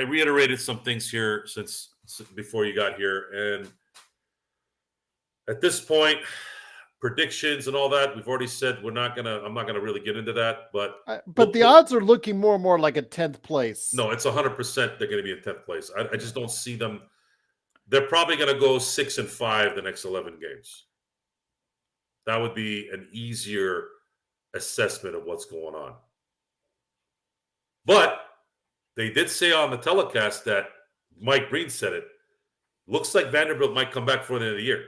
reiterated some things here since before you got here, and at this point, predictions and all that we've already said I'm not gonna really get into that, but the odds are looking more and more like a 10th place. No, it's 100% they're going to be in 10th place. I just don't see them. They're probably going to go 6-5 the next 11 games. That would be an easier assessment of what's going on. But they did say on the telecast that Mike Breen said it. Looks like Vanderbilt might come back for the end of the year.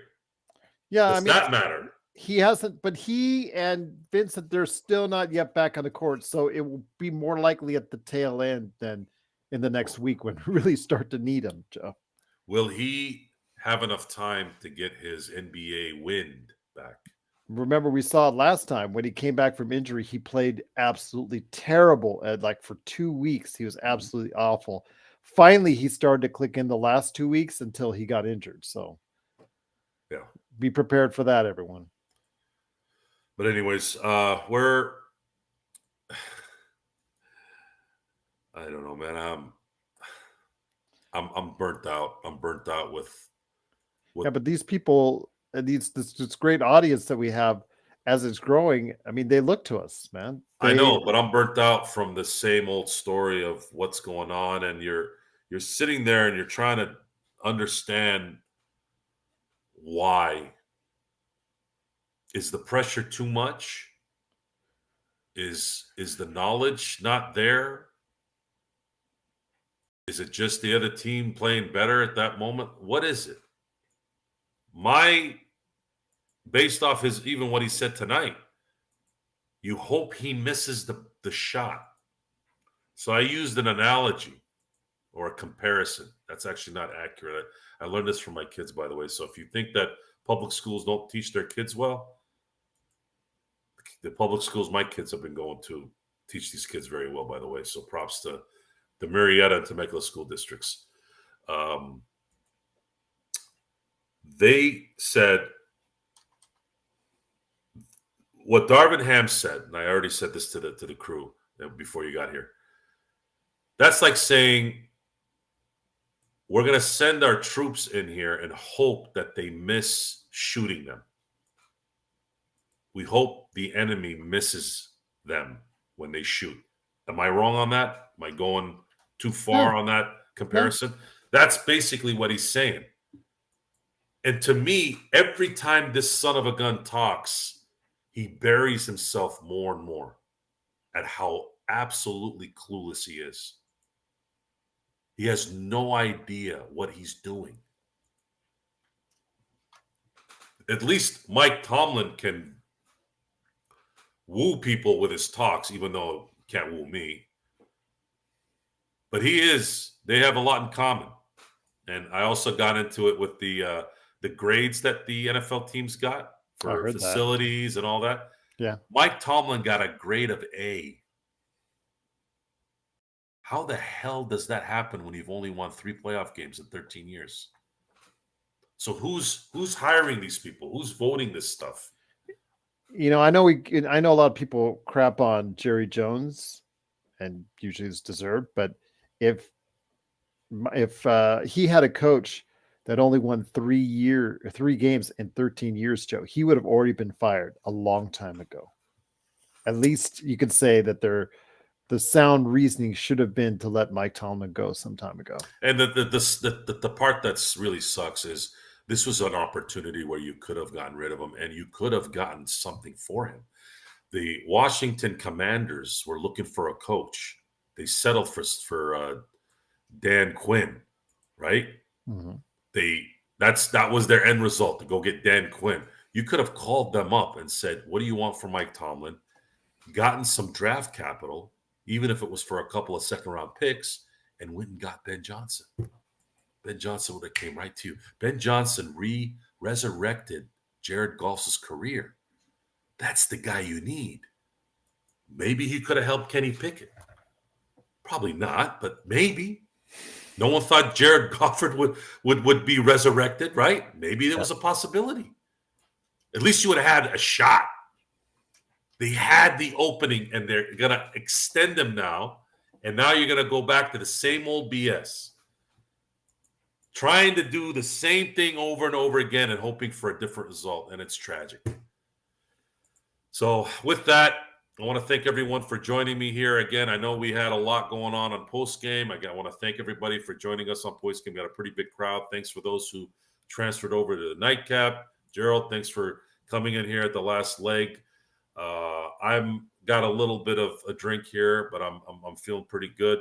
Yeah, Does that matter? He hasn't, but he and Vincent, they're still not yet back on the court. So it will be more likely at the tail end than in the next week when we really start to need him, Joe. Will he have enough time to get his NBA wind back? Remember, we saw it last time when he came back from injury. He played absolutely terrible. For 2 weeks, he was absolutely awful. Finally, he started to click in the last 2 weeks until he got injured. So, yeah, be prepared for that, everyone. But anyways, I don't know, man. I'm burnt out. I'm burnt out with. Yeah, but these people, this great audience that we have as it's growing, I mean, they look to us, man. I know, but I'm burnt out from the same old story of what's going on, and you're sitting there and you're trying to understand why. Is the pressure too much? Is the knowledge not there? Is it just the other team playing better at that moment? What is it? Based off even what he said tonight, you hope he misses the shot. So I used an analogy or a comparison. That's actually not accurate. I learned this from my kids, by the way. So if you think that public schools don't teach their kids well, the public schools my kids have been going to teach these kids very well, by the way. So props to the Marietta and Temecula school districts. They said what Darvin Ham said, and I already said this to the crew before you got here. That's like saying we're going to send our troops in here and hope that they miss shooting them. We hope the enemy misses them when they shoot. Am I wrong on that? Am I going too far on that comparison? No. That's basically what he's saying. And to me, every time this son of a gun talks, he buries himself more and more at how absolutely clueless he is. He has no idea what he's doing. At least Mike Tomlin can woo people with his talks, even though he can't woo me. But they have a lot in common. And I also got into it with the grades that the NFL teams got for facilities and all that. Yeah. Mike Tomlin got a grade of A. How the hell does that happen when you've only won 3 playoff games in 13 years? So who's hiring these people? Who's voting this stuff? You know, I know a lot of people crap on Jerry Jones, and usually it's deserved. But if he had a coach that only won 3 games in 13 years, Joe, he would have already been fired a long time ago. At least you could say that the sound reasoning should have been to let Mike Tomlin go some time ago. And the part that's really sucks is this was an opportunity where you could have gotten rid of him and you could have gotten something for him. The Washington Commanders were looking for a coach. They settled for Dan Quinn, right? Mm-hmm. That was their end result, to go get Dan Quinn. You could have called them up and said, what do you want from Mike Tomlin? Gotten some draft capital, even if it was for a couple of second-round picks, and went and got Ben Johnson. Ben Johnson would have came right to you. Ben Johnson resurrected Jared Goff's career. That's the guy you need. Maybe he could have helped Kenny Pickett. Probably not, but maybe. No one thought Jared Goff would be resurrected, right? Maybe there was a possibility. At least you would have had a shot. They had the opening, and they're going to extend them now. And now you're going to go back to the same old BS. Trying to do the same thing over and over again and hoping for a different result, and it's tragic. So with that, I want to thank everyone for joining me here. Again, I know we had a lot going on Postgame. I want to thank everybody for joining us on Postgame. We got a pretty big crowd. Thanks for those who transferred over to the Nightcap. Gerald, thanks for coming in here at the last leg. I'm got a little bit of a drink here, but I'm feeling pretty good.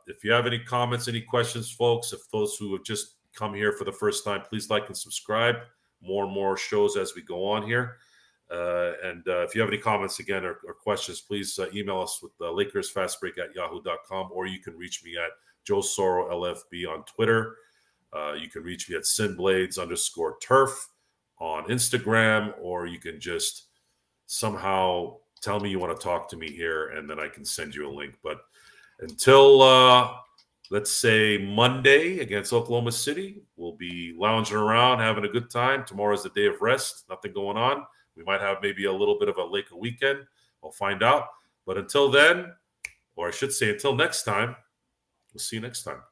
If you have any comments, any questions, folks, if those who have just come here for the first time, please like and subscribe. More and more shows as we go on here. And if you have any comments again or questions, please email us with LakersFastBreak@yahoo.com, or you can reach me at Joe Soro LFB on Twitter. You can reach me at SinBlades_turf on Instagram, or you can just somehow tell me you want to talk to me here, and then I can send you a link. But until, let's say, Monday against Oklahoma City, we'll be lounging around, having a good time. Tomorrow's the day of rest. Nothing going on. We might have maybe a little bit of a Laker weekend. We'll find out. But until then, or I should say until next time, we'll see you next time.